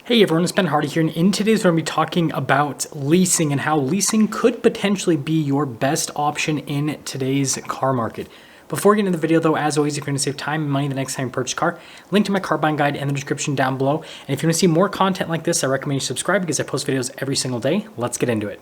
Hey everyone, it's Ben Hardy here, and in today's video, we're going to be talking about leasing and how leasing could potentially be your best option in today's car market. Before we get into the video though, as always, if you're going to save time and money the next time you purchase a car, link to my car buying guide in the description down below. And if you want to see more content like this, I recommend you subscribe because I post videos every single day. Let's get into it.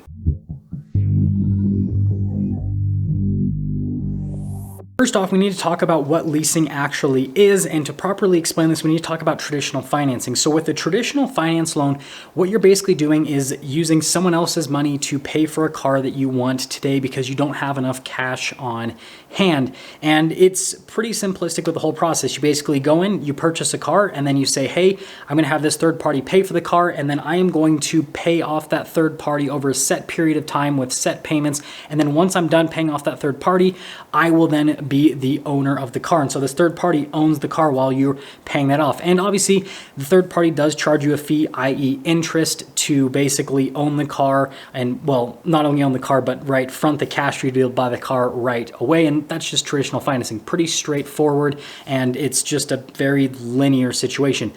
First off, we need to talk about what leasing actually is, and to properly explain this, we need to talk about traditional financing. So with a traditional finance loan, what you're basically doing is using someone else's money to pay for a car that you want today because you don't have enough cash on hand. And it's pretty simplistic with the whole process. You basically go in, you purchase a car, and then you say, hey, I'm going to have this third party pay for the car, and then I am going to pay off that third party over a set period of time with set payments. And then once I'm done paying off that third party, I will then be the owner of the car. And so this third party owns the car while you're paying that off. And obviously the third party does charge you a fee, i.e. interest, to basically own the car and, well, not only own the car, but front the cash for you to be able to buy the car right away. And that's just traditional financing. Pretty straightforward, and it's just a very linear situation.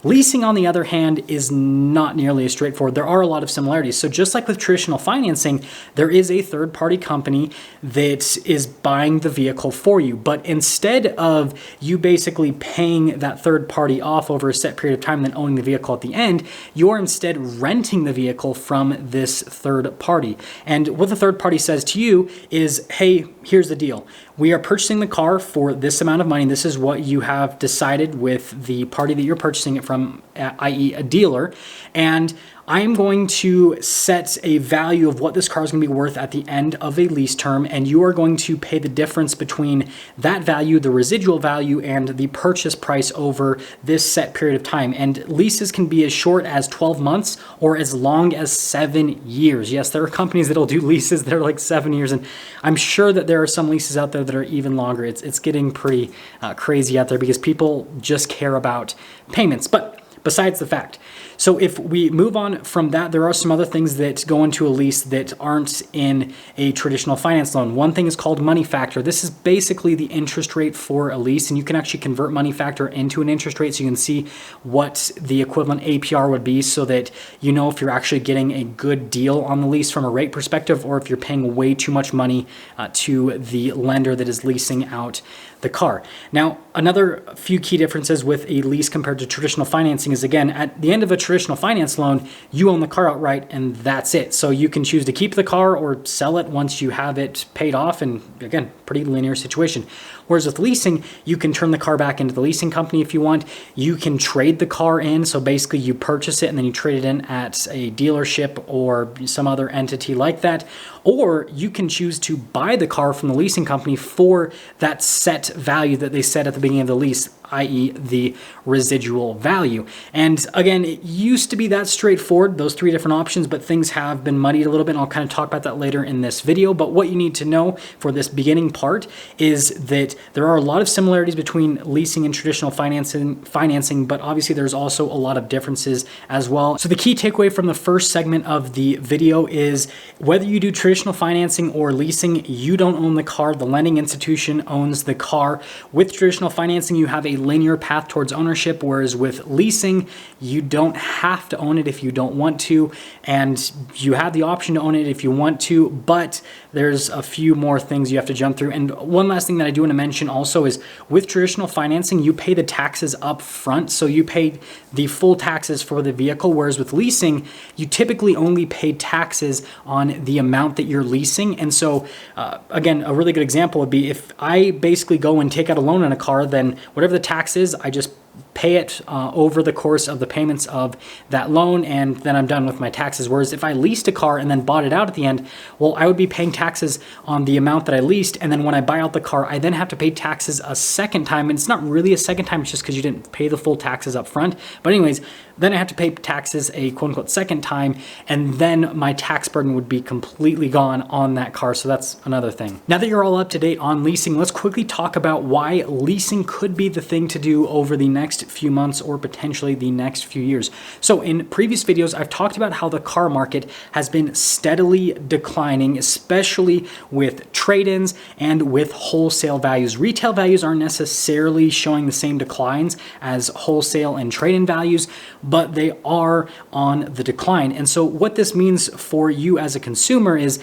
Leasing, on the other hand, is not nearly as straightforward. There are a lot of similarities. So just like with traditional financing, there is a third-party company that is buying the vehicle for you. But instead of you basically paying that third party off over a set period of time and then owning the vehicle at the end, you're instead renting the vehicle from this third party. And what the third party says to you is, hey, here's the deal. We are purchasing the car for this amount of money. This is what you have decided with the party that you're purchasing it from, i.e. a dealer. And I'm going to set a value of what this car is going to be worth at the end of a lease term, and you are going to pay the difference between that value, the residual value, and the purchase price over this set period of time. And leases can be as short as 12 months or as long as 7 years. Yes, there are companies that'll do leases that are like 7 years, and I'm sure that there are some leases out there that are even longer. It's getting pretty crazy out there because people just care about payments. But besides the fact, so if we move on from that, there are some other things that go into a lease that aren't in a traditional finance loan. One thing is called money factor. This is basically the interest rate for a lease, and you can actually convert money factor into an interest rate so you can see what the equivalent APR would be so that you know if you're actually getting a good deal on the lease from a rate perspective or if you're paying way too much money to the lender that is leasing out the car. Now, another few key differences with a lease compared to traditional financing is, again, at the end of a traditional finance loan, you own the car outright and that's it. So you can choose to keep the car or sell it once you have it paid off, and again, pretty linear situation. Whereas with leasing, you can turn the car back into the leasing company if you want. You can trade the car in, so basically you purchase it and then you trade it in at a dealership or some other entity like that. Or you can choose to buy the car from the leasing company for that set value that they set at the beginning of the lease, i.e. the residual value. And again, it used to be that straightforward, those three different options, but things have been muddied a little bit, and I'll kind of talk about that later in this video. But what you need to know for this beginning part is that there are a lot of similarities between leasing and traditional financing, but obviously there's also a lot of differences as well. So the key takeaway from the first segment of the video is whether you do traditional financing or leasing, you don't own the car. The lending institution owns the car. With traditional financing, you have a linear path towards ownership, whereas with leasing, you don't have to own it if you don't want to, and you have the option to own it if you want to, but there's a few more things you have to jump through. And one last thing that I do want to mention also is with traditional financing, you pay the taxes up front, so you pay the full taxes for the vehicle, whereas with leasing, you typically only pay taxes on the amount that you're leasing. And so again, a really good example would be if I basically go and take out a loan on a car, then whatever the tax is, I just pay it over the course of the payments of that loan, and then I'm done with my taxes. Whereas if I leased a car and then bought it out at the end, well, I would be paying taxes on the amount that I leased, and then when I buy out the car, I then have to pay taxes a second time. And it's not really a second time, it's just because you didn't pay the full taxes up front. But anyways, then I have to pay taxes a quote-unquote second time, and then my tax burden would be completely gone on that car. So that's another thing. Now that you're all up to date on leasing, let's quickly talk about why leasing could be the thing to do over the next next few months or potentially the next few years. So in previous videos, I've talked about how the car market has been steadily declining, especially with trade-ins and with wholesale values. Retail values aren't necessarily showing the same declines as wholesale and trade-in values, but they are on the decline. And so what this means for you as a consumer is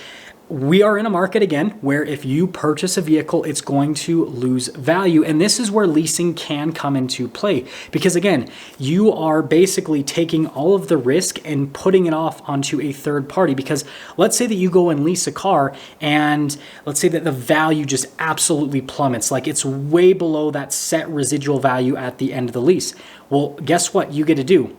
we are in a market again where if you purchase a vehicle, it's going to lose value. And this is where leasing can come into play because again, you are basically taking all of the risk and putting it off onto a third party. Because let's say that you go and lease a car and let's say that the value just absolutely plummets, like it's way below that set residual value at the end of the lease. Well, guess what you get to do?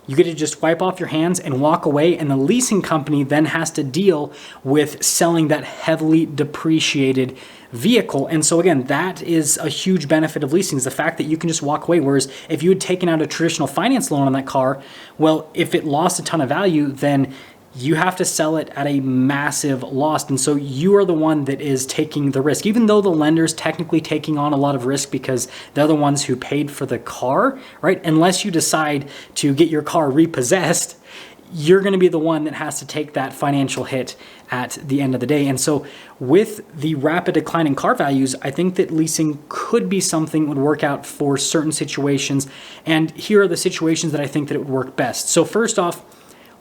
You get to just wipe off your hands and walk away, and the leasing company then has to deal with selling that heavily depreciated vehicle. And so again, that is a huge benefit of leasing, is the fact that you can just walk away. Whereas if you had taken out a traditional finance loan on that car, well, if it lost a ton of value, then you have to sell it at a massive loss. And so you are the one that is taking the risk, even though the lender's technically taking on a lot of risk because they're the ones who paid for the car, right? Unless you decide to get your car repossessed, you're going to be the one that has to take that financial hit at the end of the day. And so with the rapid decline in car values, I think that leasing could be something that would work out for certain situations. And here are the situations that I think that it would work best. So first off,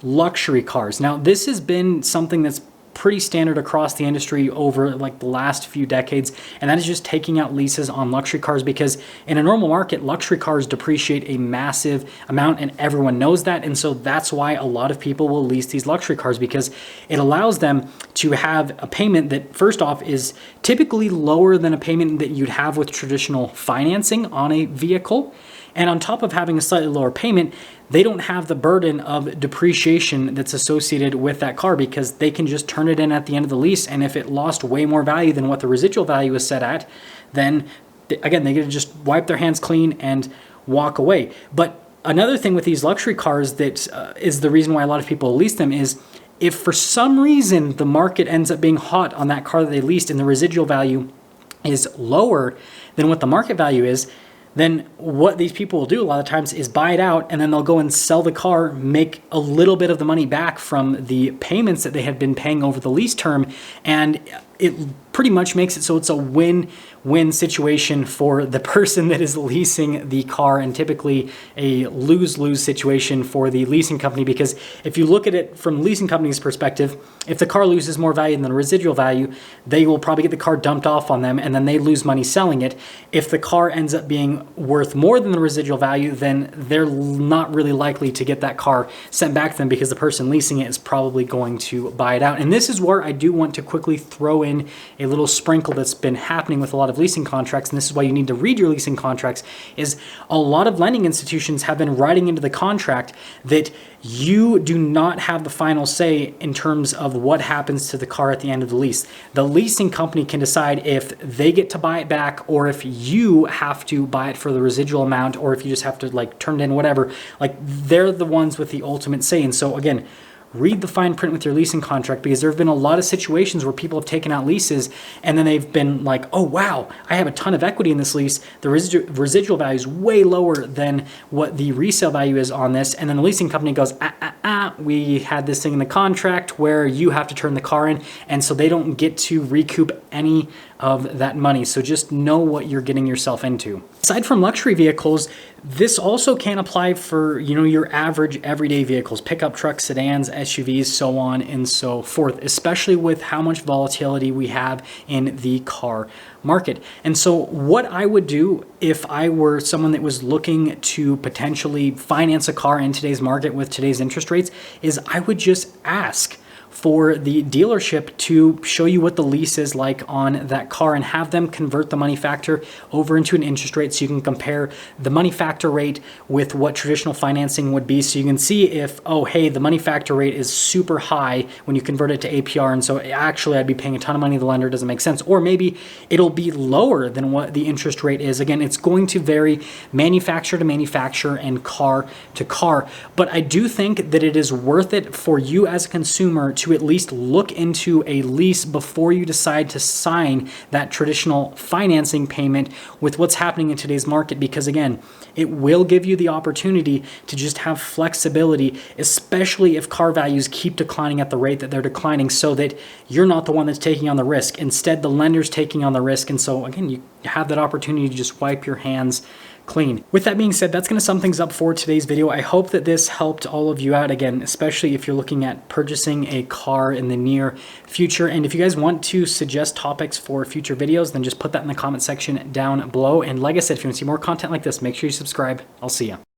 luxury cars. Now, this has been something that's pretty standard across the industry over like the last few decades, and that is just taking out leases on luxury cars because in a normal market, luxury cars depreciate a massive amount and everyone knows that. And so that's why a lot of people will lease these luxury cars because it allows them to have a payment that first off is typically lower than a payment that you'd have with traditional financing on a vehicle. And on top of having a slightly lower payment, they don't have the burden of depreciation that's associated with that car because they can just turn it in at the end of the lease. And if it lost way more value than what the residual value is set at, then again, they get to just wipe their hands clean and walk away. But another thing with these luxury cars that is the reason why a lot of people lease them is if for some reason the market ends up being hot on that car that they leased and the residual value is lower than what the market value is, then what these people will do a lot of times is buy it out and then they'll go and sell the car, make a little bit of the money back from the payments that they had been paying over the lease term. And it pretty much makes it so it's a win-win situation for the person that is leasing the car and typically a lose-lose situation for the leasing company. Because if you look at it from the leasing company's perspective, if the car loses more value than the residual value, they will probably get the car dumped off on them and then they lose money selling it. If the car ends up being worth more than the residual value, then they're not really likely to get that car sent back to them because the person leasing it is probably going to buy it out. And this is where I do want to quickly throw in a little sprinkle that's been happening with a lot of leasing contracts, and this is why you need to read your leasing contracts, is a lot of lending institutions have been writing into the contract that you do not have the final say in terms of what happens to the car at the end of the lease. The leasing company can decide if they get to buy it back or if you have to buy it for the residual amount or if you just have to like turn it in, whatever. Like they're the ones with the ultimate say. And so again, read the fine print with your leasing contract because there have been a lot of situations where people have taken out leases and then they've been like, oh, wow, I have a ton of equity in this lease. The residual value is way lower than what the resale value is on this. And then the leasing company goes, we had this thing in the contract where you have to turn the car in. And so they don't get to recoup any of that money. So just know what you're getting yourself into. Aside from luxury vehicles, this also can apply for, your average everyday vehicles, pickup trucks, sedans, SUVs, so on and so forth, especially with how much volatility we have in the car market. And so what I would do if I were someone that was looking to potentially finance a car in today's market with today's interest rates is I would just ask for the dealership to show you what the lease is like on that car and have them convert the money factor over into an interest rate so you can compare the money factor rate with what traditional financing would be, so you can see if, oh, hey, the money factor rate is super high when you convert it to APR, and so actually I'd be paying a ton of money to the lender, doesn't make sense. Or maybe it'll be lower than what the interest rate is. Again, it's going to vary manufacturer to manufacturer and car to car, but I do think that it is worth it for you as a consumer to at least look into a lease before you decide to sign that traditional financing payment with what's happening in today's market, because again, it will give you the opportunity to just have flexibility, especially if car values keep declining at the rate that they're declining, so that you're not the one that's taking on the risk. Instead, the lender's taking on the risk. And so again, you have that opportunity to just wipe your hands clean. With that being said, that's going to sum things up for today's video. I hope that this helped all of you out, again, especially if you're looking at purchasing a car in the near future. And if you guys want to suggest topics for future videos, then just put that in the comment section down below. And like I said, if you want to see more content like this, make sure you subscribe. I'll see you.